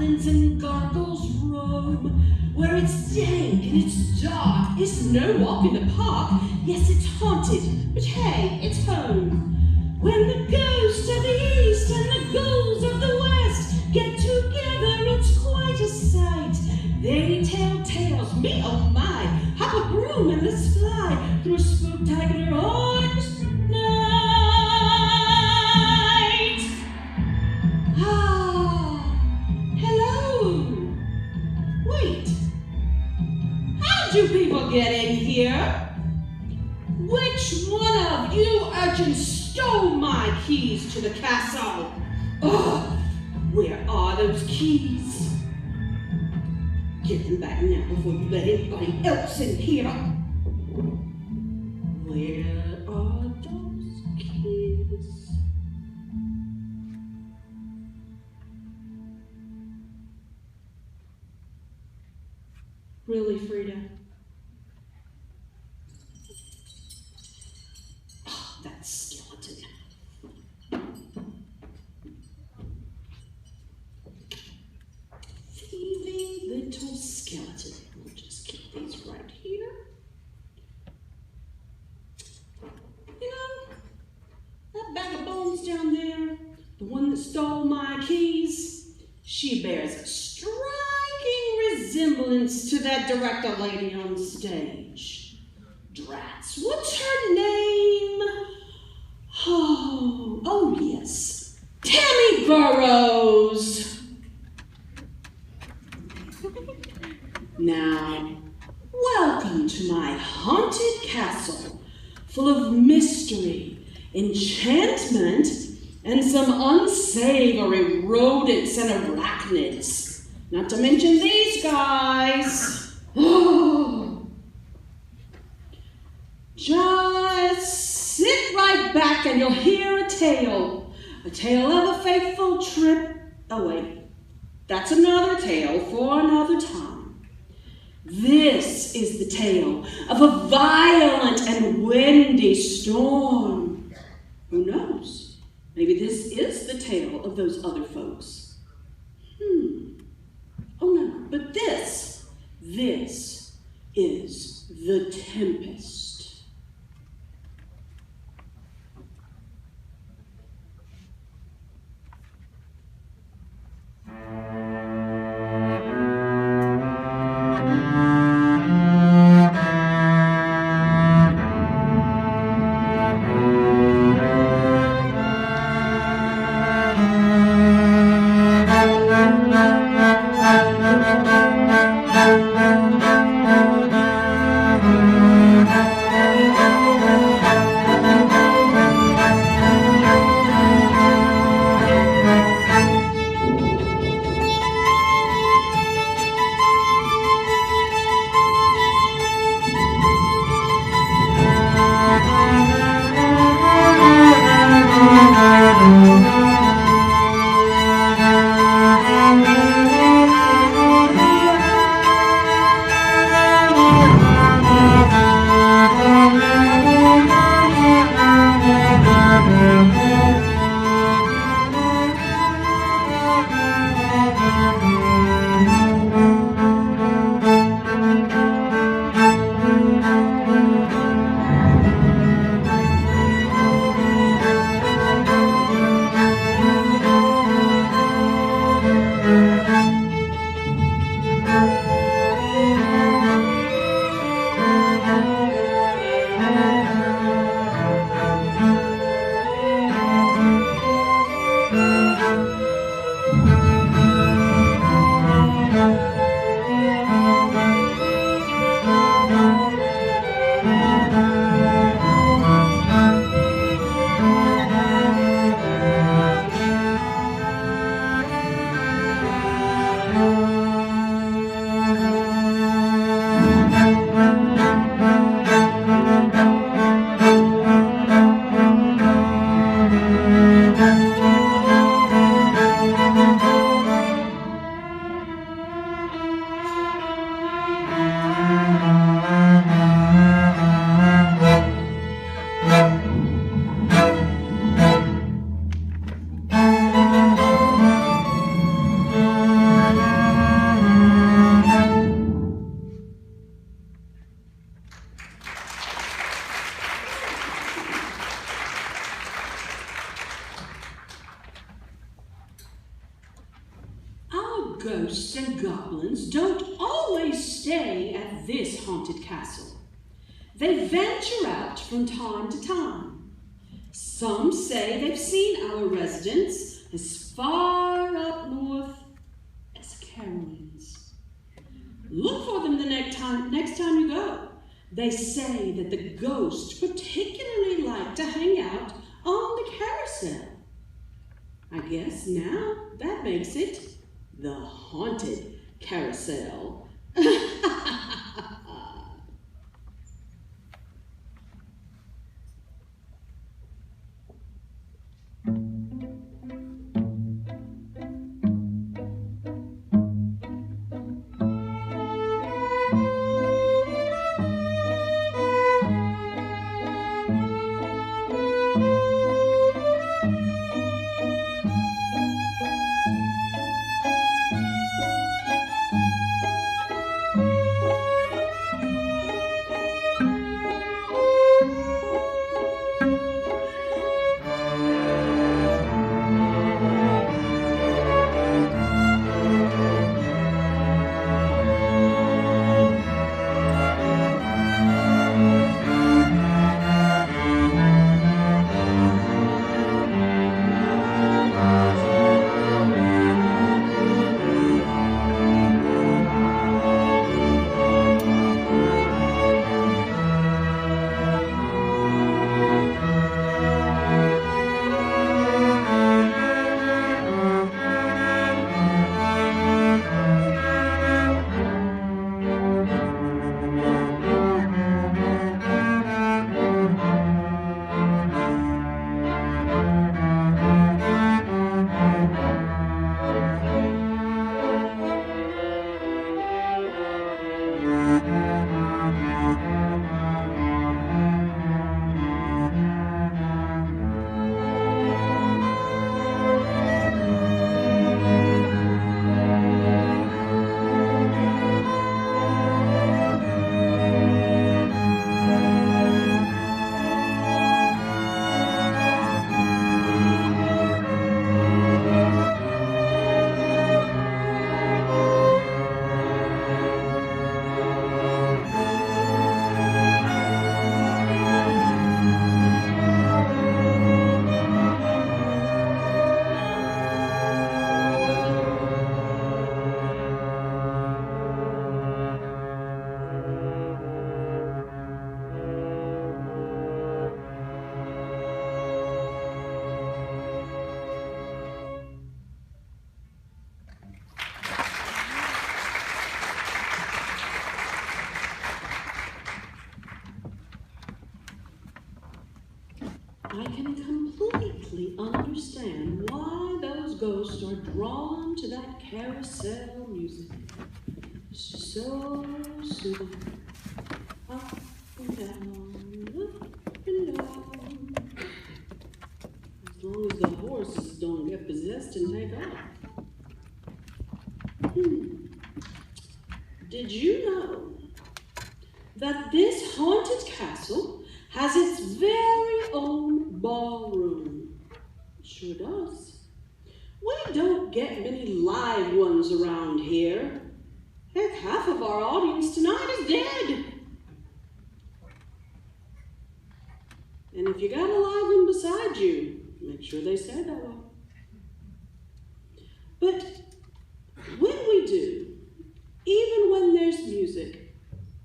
goblins and gargoyles roam. Where it's dank and it's dark, it's no walk in the park. Yes, it's haunted, but hey, it's home. When the ghosts of the east and the ghouls of the west get together, it's quite a sight. They tell tales, me oh my, hop a broom and let's fly through a spooktacular orchestra night. Ah, hello. Wait, how did you people get in here? Which one of you urchins stole my keys to the castle? Ugh, where are those keys? Get them back now before you let anybody else in here. Where are those keys? Really, Frida? Oh, that skeleton. Thieving little skeleton. We'll just keep these right here. You know, that bag of bones down there, the one that stole my keys, she bears a striking resemblance to that director lady on stage. Drats, what's her name? Oh yes, Tammy Burrows. Now, welcome to my haunted castle, full of mystery, enchantment, and some unsavory rodents and arachnids. Not to mention these guys. Just sit right back and you'll hear a tale. A tale of a fateful trip. Oh wait, that's another tale for another time. This is the tale of a violent and windy storm. Who knows? Maybe this is the tale of those other folks. Oh no, but this is the Tempest. ghosts and goblins don't always stay at this haunted castle. They venture out from time to time. Some say they've seen our residents as far up north as Carolyn's. Look for them the next time you go. They say that the ghosts particularly like to hang out on the carousel. I guess now that makes it the haunted carousel. I can completely understand why those ghosts are drawn to that carousel music. It's just so soothing. Up and down, up and down. As long as the horses don't get possessed and take off. Did you know that this haunted castle has its very own ballroom? It sure does. We don't get many live ones around here. Heck, half of our audience tonight is dead. And if you got a live one beside you, make sure they stay that way. But when we do, even when there's music,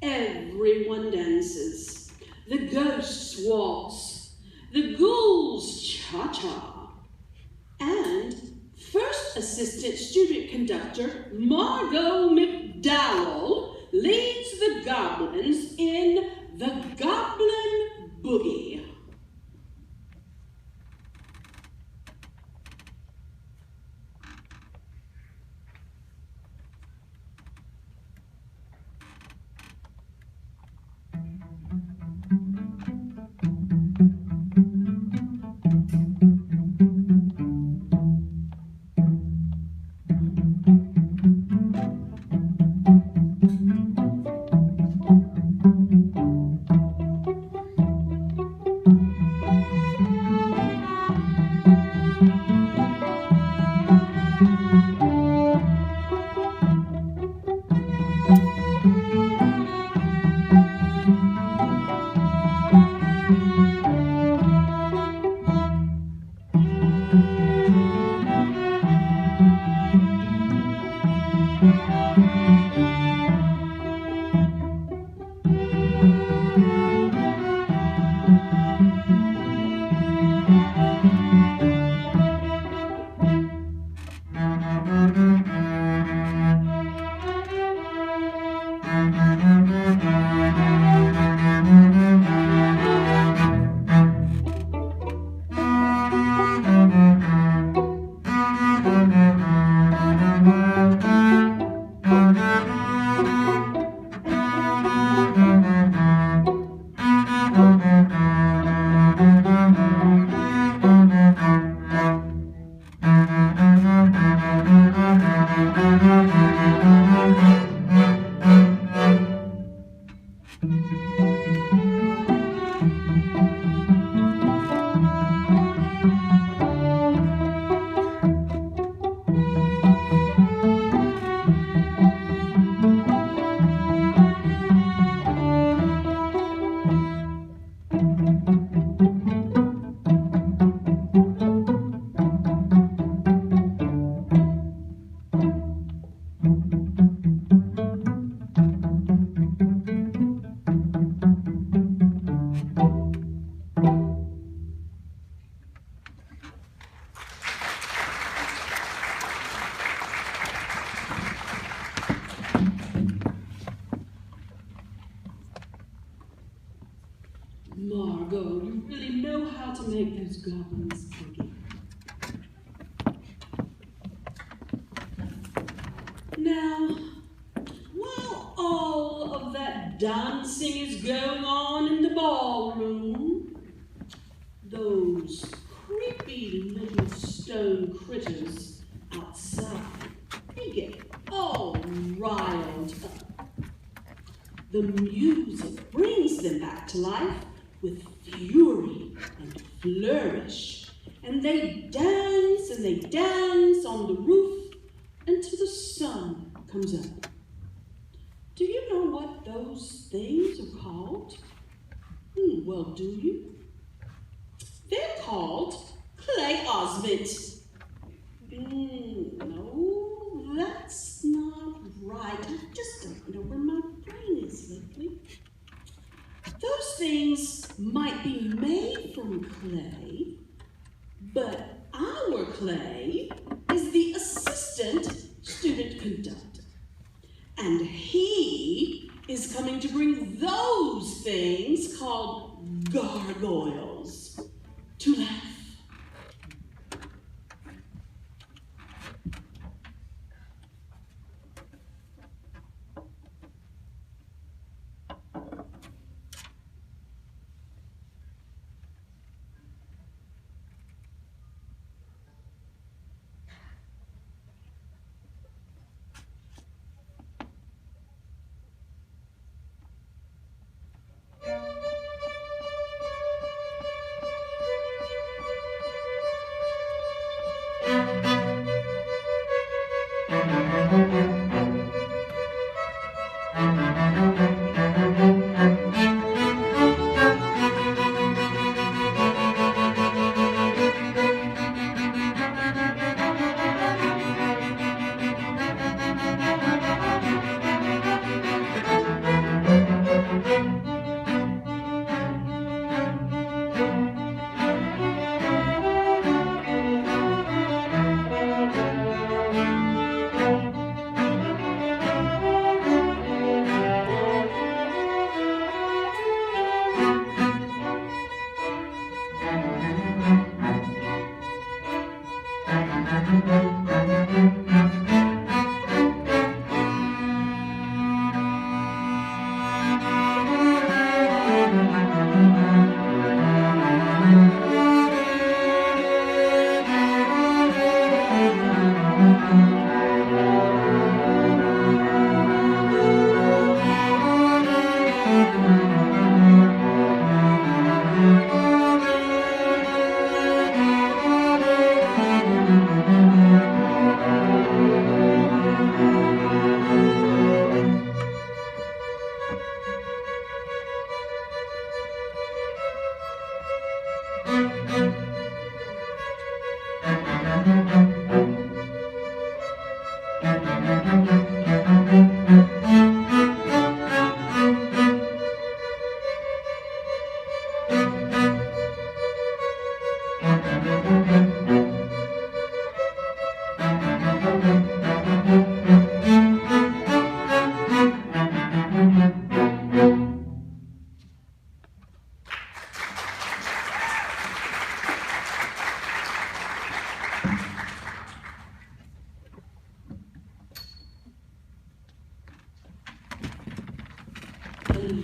everyone dances. The ghosts waltz, the ghouls cha-cha, and first assistant student conductor Margot McDowell leads the goblins in the Goblin Boogie. Margot, you really know how to make those goblins giggle. Now, while all of that dancing is going on in the ballroom, those creepy little stone critters outside, they get all riled up. The music brings them back to life with fury and flourish, and they dance on the roof until the sun comes up. Do you know what those things are called? Well, do you? They're called clay osment. No, that's not right. I just don't know where my brain is lately. Those things might be made from clay, but our clay is the assistant student conductor. And he is coming to bring those things called gargoyles to life.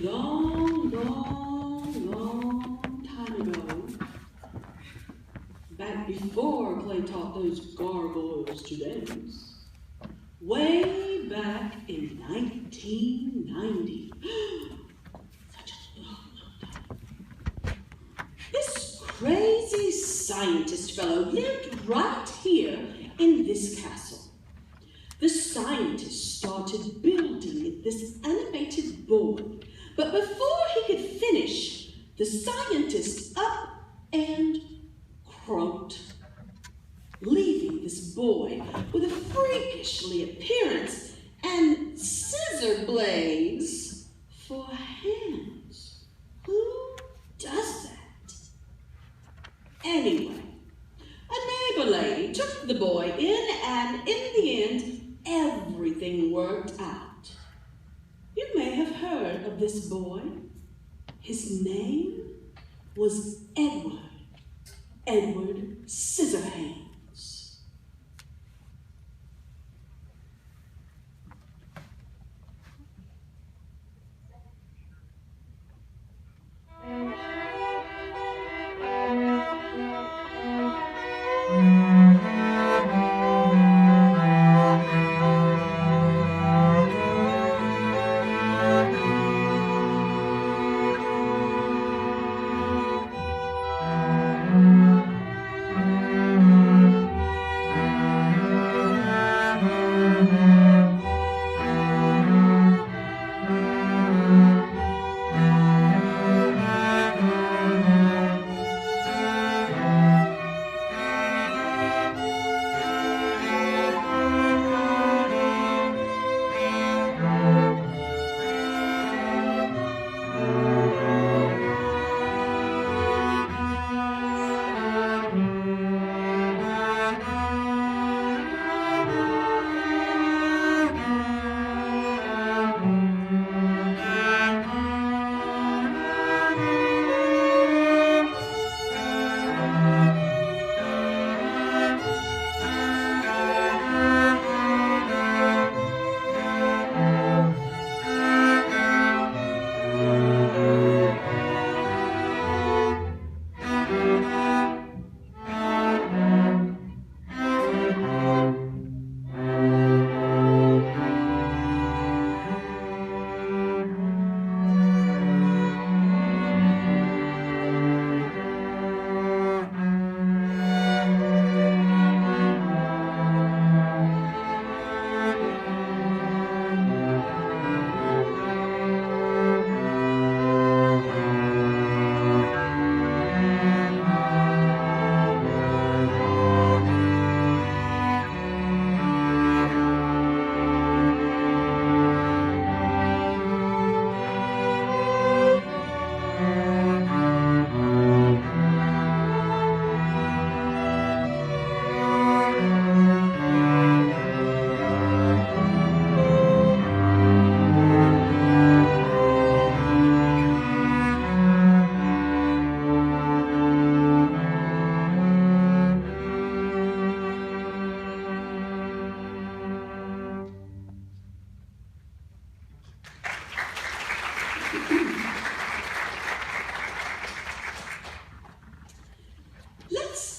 long, long, long time ago, back before Clay taught those gargoyles to dance, way back in 1990, such a long time, this crazy scientist fellow lived right here in this castle. The scientist started building this animated board, but before he could finish, the scientist up and croaked, leaving this boy with a freakishly appearance and scissor blades for hands. Who does that? Anyway, a neighbor lady took the boy in, and in the end, everything worked out. You may have heard of this boy. His name was Edward Scissorhands.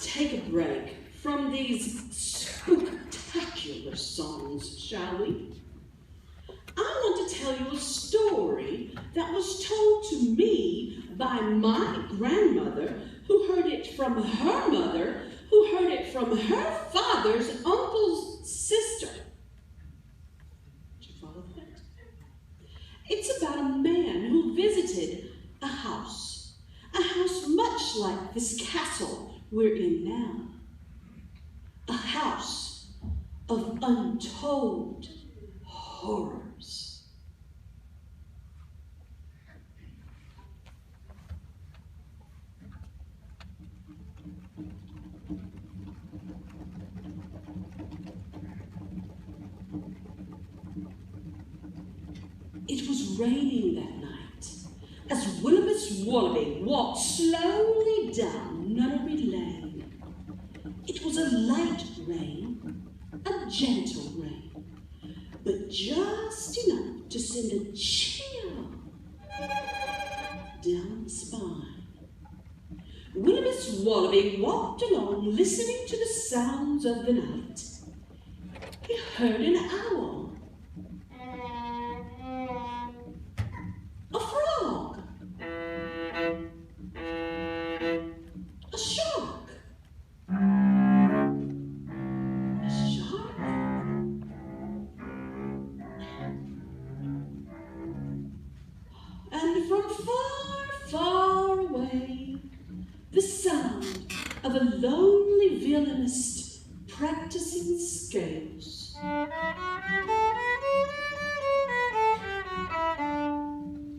Take a break from these spooktacular songs, shall we? I want to tell you a story that was told to me by my grandmother, who heard it from her mother, who heard it from her father's uncle's sister. Did you follow that? It's about a man who visited a house much like this castle we're in now, a house of untold horrors. It was raining that night as Willoughby's Wallaby walked slowly down Nunnery Lane. It was a light rain, a gentle rain, but just enough to send a chill Wilbus Wallaby walked along, listening to the sounds of the night. He heard an owl, a frog, a shark, and from far, far away, the sound of a lonely violinist practicing scales.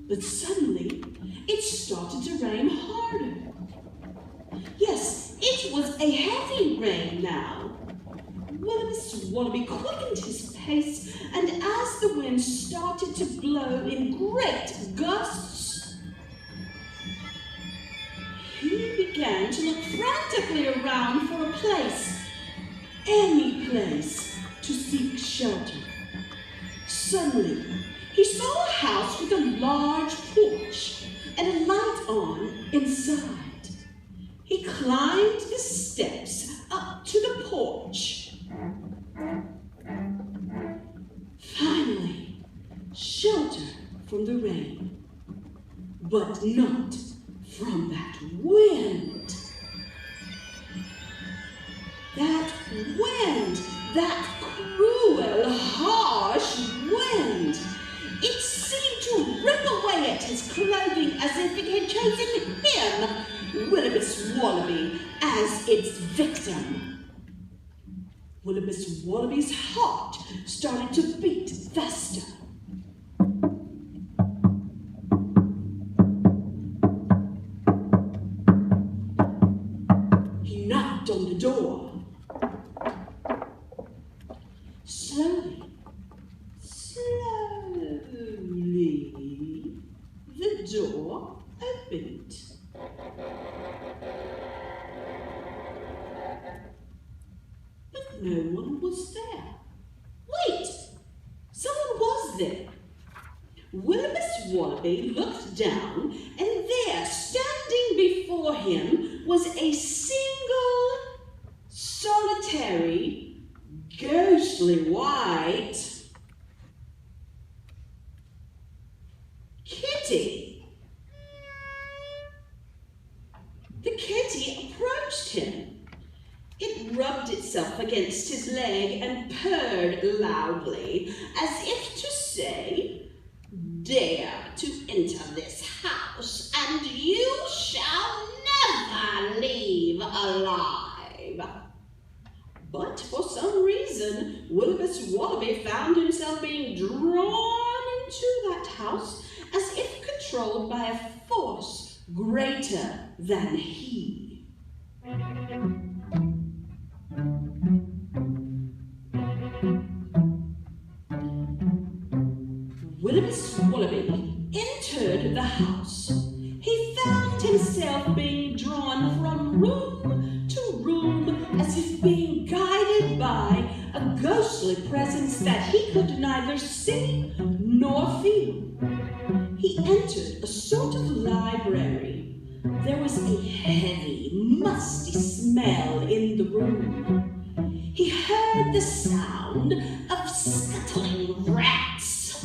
But suddenly, it started to rain harder. Yes, it was a heavy rain now. Wilbus Wallaby quickened his pace, and as the wind started to blow in great gusts, he began to look frantically around for a place, any place, to seek shelter. Suddenly, he saw a house with a large porch and a light on inside. He climbed the steps up to the porch. Finally, shelter from the rain, but not from that wind. That wind, that cruel, harsh wind. It seemed to rip away at his clothing as if it had chosen him, Wilbus Wallaby, as its victim. Wilbus Wallaby's heart started to beat faster. He knocked on the door. Slowly, the door opened. But no one was there. Wait! Someone was there. Wilbus Wallaby looked down, and there, standing before him, was a single, solitary, ghostly white kitty. The kitty approached him. It rubbed itself against his leg and purred loudly, as if to say, "Dare to enter this house, and you shall never leave alive." But for some reason, Wilbus Wallaby found himself being drawn into that house as if controlled by a force greater than he. Wilbus Wallaby entered the house. He found himself being drawn from room to room as if being guided by a ghostly presence that he could neither see nor feel. He entered a sort of library. There was a heavy, musty smell in the room. He heard the sound of scuttling rats.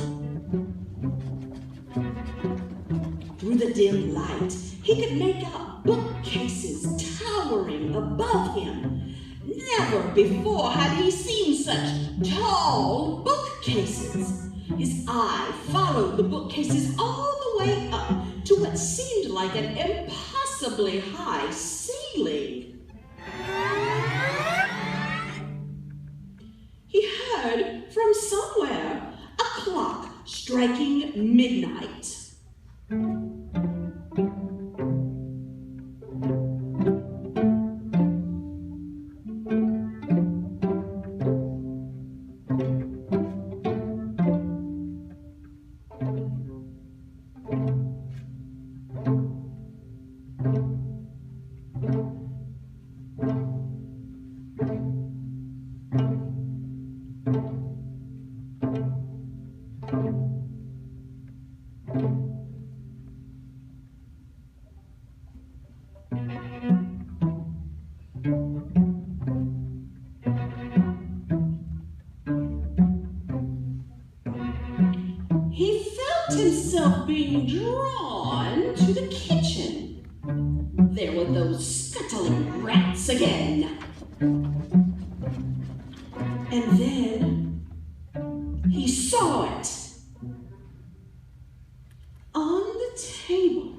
Through the dim light, he could make out bookcases towering above him. Never before had he seen such tall bookcases. His eye followed the bookcases all the way up to what seemed like an impossibly high ceiling. He heard from somewhere a clock striking midnight. himself being drawn to the kitchen. There were those scuttling rats again. And then he saw it. On the table,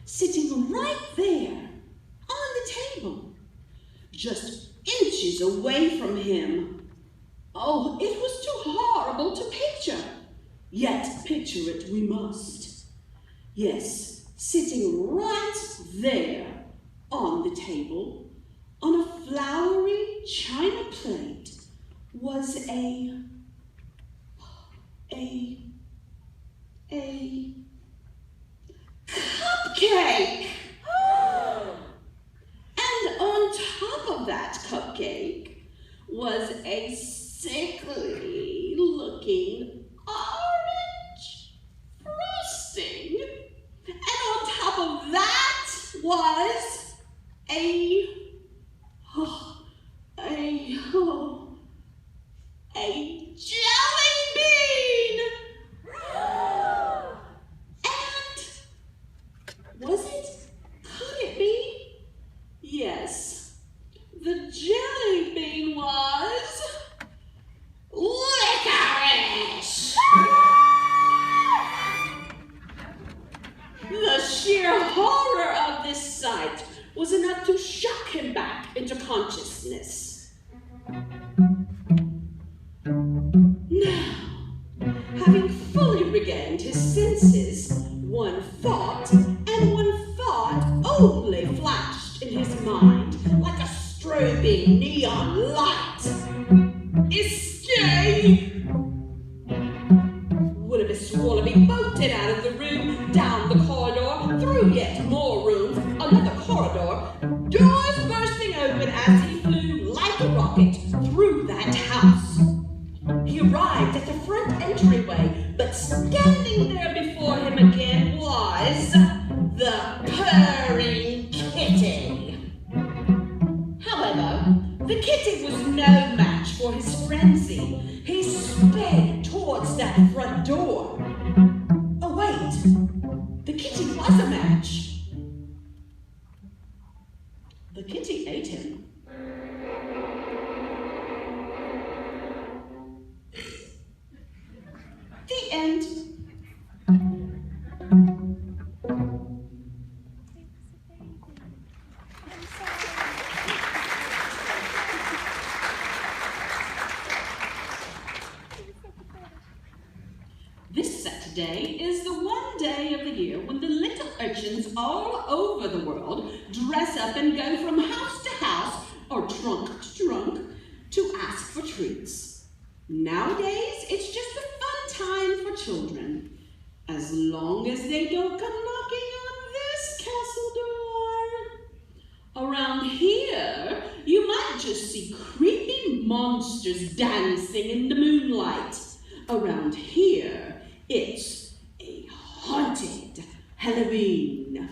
sitting right there on the table, just inches away from him. Oh, it was too horrible to picture. Yet picture it we must. Yes, sitting right there on the table, on a flowery china plate, was a cupcake. And on top of that cupcake was a sickly looking orange frosting. And on top of that was a jelly bean. And could it be? Yes, the jelly bean was licorice. The sheer horror of this sight was enough to shock him back into consciousness. Now, having fully regained his senses, one thought only flashed in his mind like a strobing neon light. Escape! Willoughby Wallaby bolted out of the room, down the corridor, through yet more rooms, another corridor, doors bursting open as he flew like a rocket through that house. He arrived at the front entryway, but standing there before him again was the purring kitty. However, the kitty was no match for his frenzy. He sped towards that front door. Oh wait, the kitty was a match. The kitty ate him. The end. This Saturday is the one day of the year when the little urchins all over the world dress up and go from house to house or trunk to trunk to ask for treats. Nowadays, it's just a fun time for children, as long as they don't come knocking on this castle door. Around here, you might just see creepy monsters dancing in the moonlight. Around here, it's a haunted Halloween.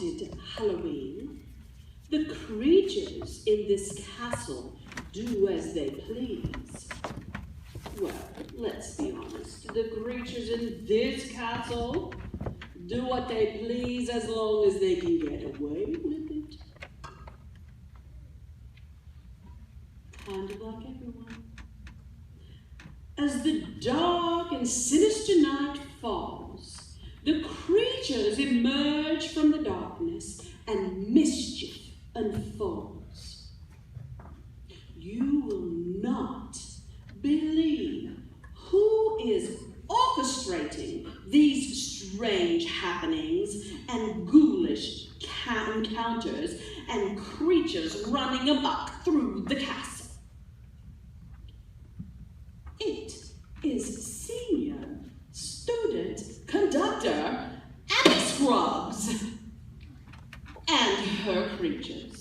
haunted Halloween, the creatures in this castle do as they please. Well, let's be honest, the creatures in this castle do what they please as long as they can get away with it. Kind of like everyone. As the dark and sinister night falls, the creatures emerge from the darkness and mischief unfolds. You will not believe who is orchestrating these strange happenings and ghoulish encounters and creatures running amok through the castle. It is senior student conductor Abby Scruggs and her creatures.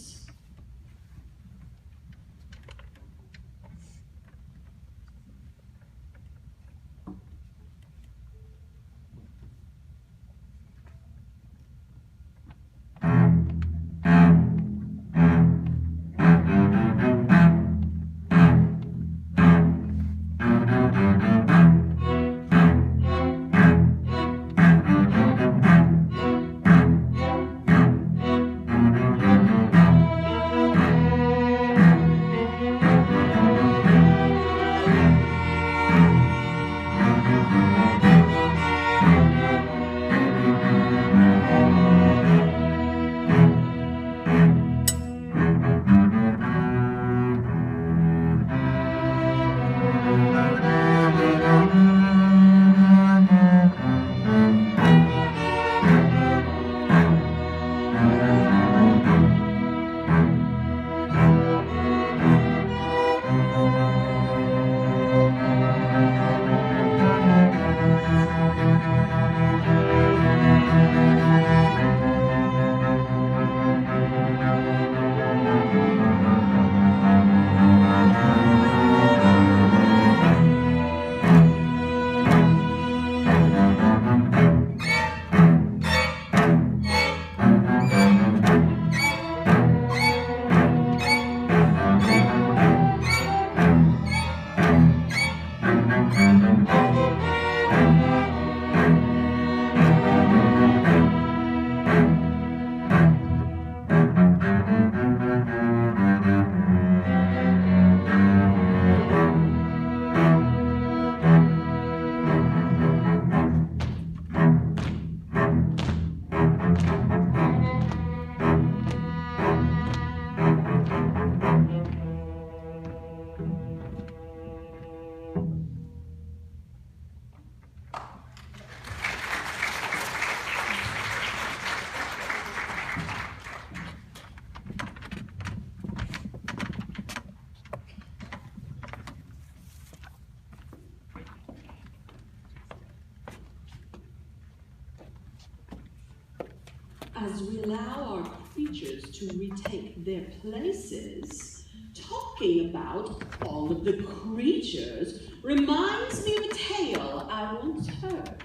As we allow our creatures to retake their places, talking about all of the creatures reminds me of a tale I once heard.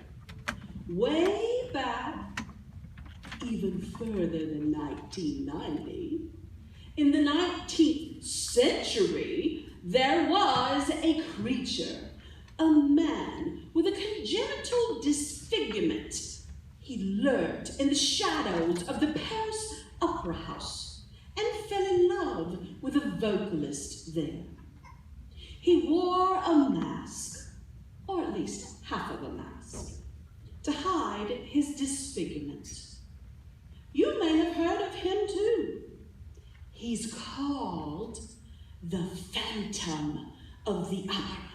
Way back, even further than 1990, in the 19th century, there was a creature, a man with a congenital disfigurement. He lurked in the shadows of the Paris Opera House and fell in love with a vocalist there. He wore a mask, or at least half of a mask, to hide his disfigurement. You may have heard of him too. He's called the Phantom of the Opera.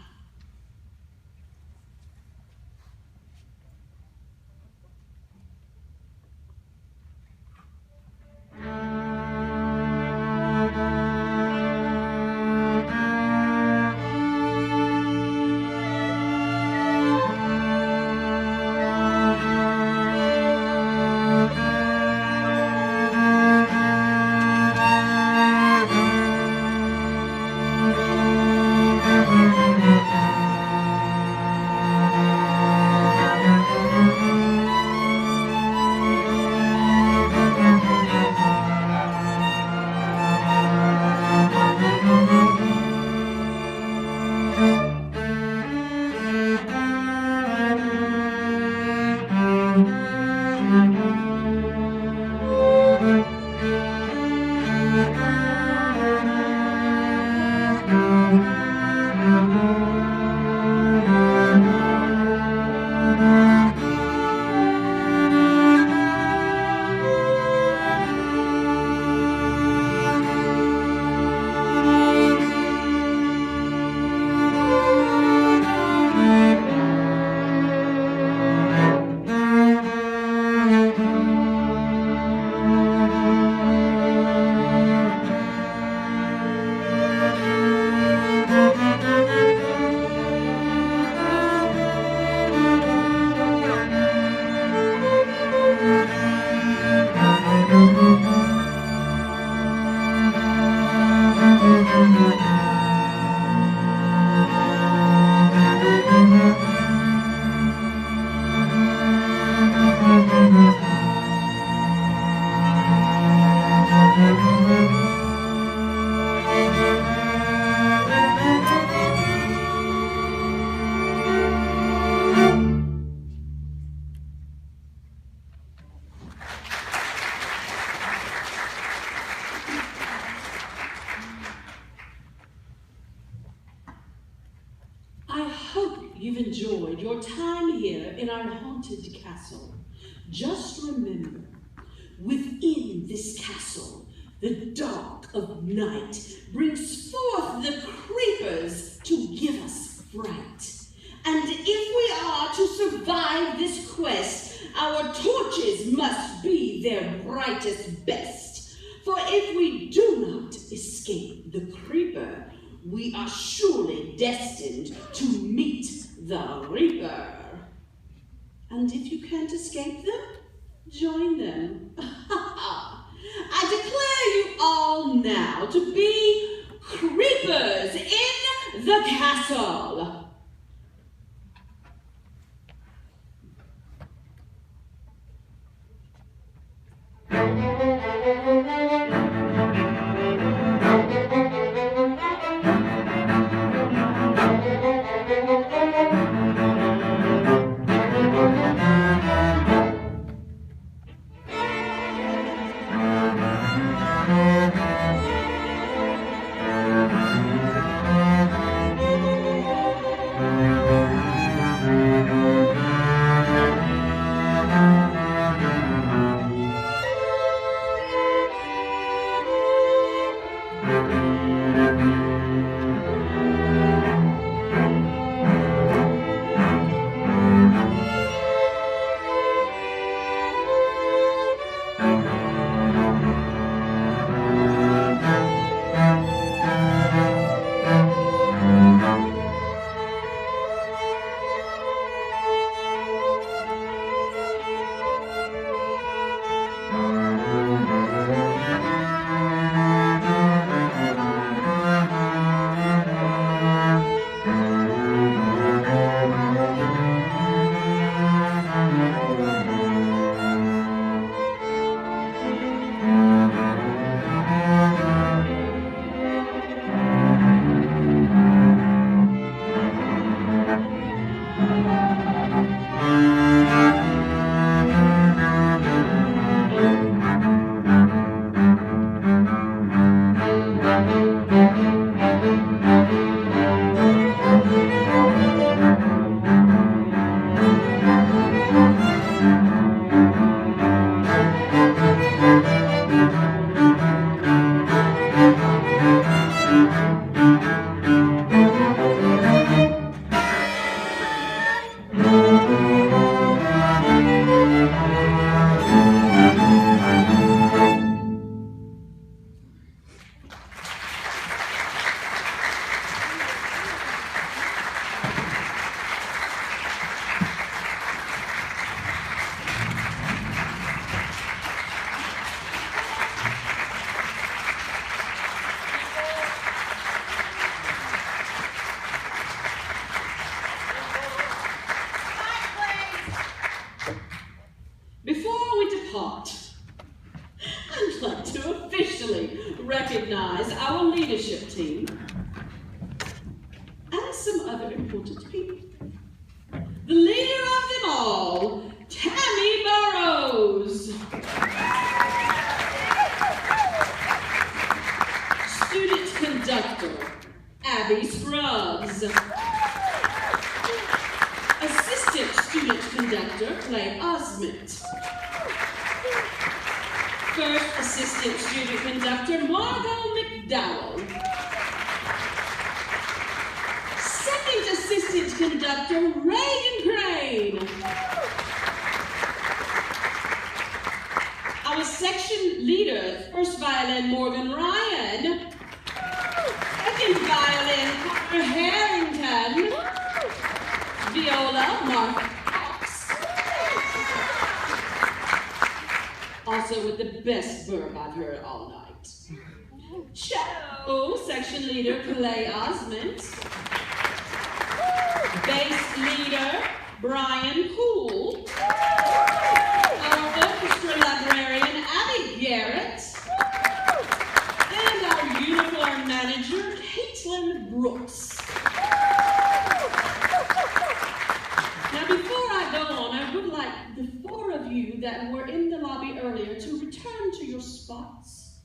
you've enjoyed your time here in our haunted castle. Just remember, within this castle, the dark of night brings forth the creepers to give us fright. And if we are to survive this quest, our torches must be their brightest best. For if we do not escape the creeper, we are surely destined to meet the Reaper. And if you can't escape them, join them. I declare you all now to be creepers in the castle. I'd like to officially recognize our leadership team and some other important people. The leader of them all, Tammy Burrows. Student conductor, Abby Scruggs. Assistant student conductor, Clay Osment. First assistant student conductor, Margot McDowell. Second assistant conductor, Reagan Crane. Our section leader, first violin, Morgan Ryan. Second violin, Connor Harrington. Viola, Mark Cox. Also with the best verb I've heard all night. Cello, section leader, Clay Osment. Bass leader, Brian Poole. Our orchestra librarian, Abby Garrett. And our uniform manager, Caitlin Brooks. Now, before I go on, I would like the four of you that were in the lobby earlier to return to your spots.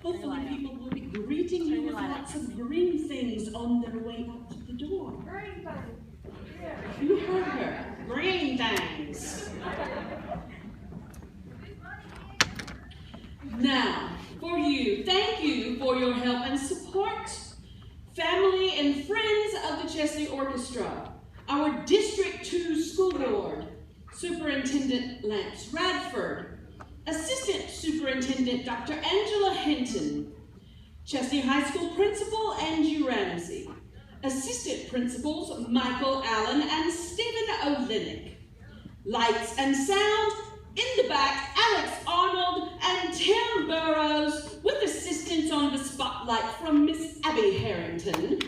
Hopefully people will be greeted greeting you with lots of green things on their way out the door. Green things. You heard her. Green things. Now, for you, thank you for your help and support. Family and friends of the Chesnee Orchestra, our District 2 School Board, Superintendent Lance Radford, Assistant Superintendent Dr. Angela Hinton, Chesnee High School Principal Angie Ramsey, Assistant Principals Michael Allen and Stephen O'Linick, Lights and Sound, in the back, Alex Arnold and Tim Burrows, with assistance on the spotlight from Miss Abby Harrington.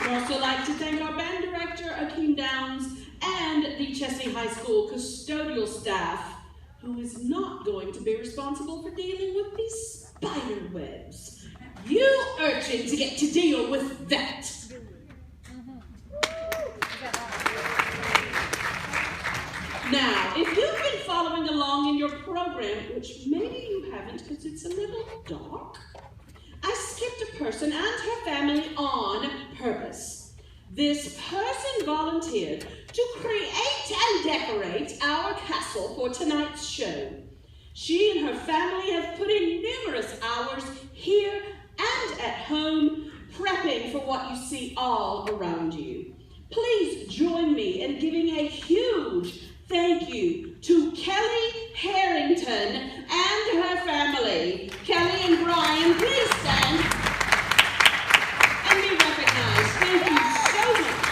We'd also like to thank our band director, Akeem Downs, and the Chesnee High School custodial staff, who is not going to be responsible for dealing with these spider webs. You urchins get to deal with that. Now, if you've been following along in your program, which maybe you haven't because it's a little dark, I skipped a person and her family on purpose. This person volunteered to create and decorate our castle for tonight's show. She and her family have put in numerous hours here and at home, prepping for what you see all around you. Please join me in giving a huge thank you to Kelly Harrington and her family. Kelly and Brian, please stand and be recognized. Thank you so much.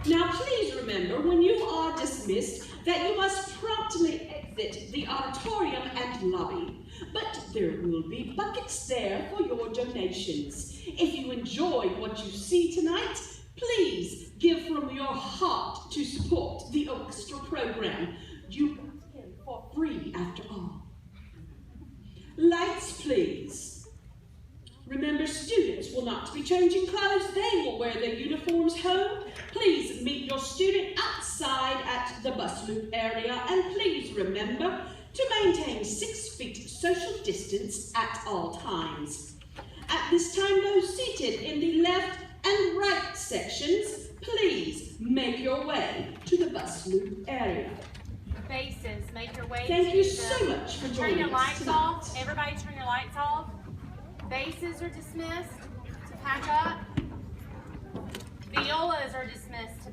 Now please remember, when you are dismissed, that you must promptly exit the auditorium and lobby. But there will be buckets there for your donations. If you enjoyed what you see tonight, please give from your heart to support the orchestra program. You got in for free after all. Lights, please. Remember, students will not be changing clothes. They will wear their uniforms home. Please meet your student outside at the bus loop area, and please remember to maintain 6 feet social distance at all times. At this time, those seated in the left and right sections, please make your way to the bus loop area. Faces, make your way. Thank you so much for joining us. Turn your lights tonight. off. Everybody turn your lights off. Basses are dismissed to pack up. Violas are dismissed to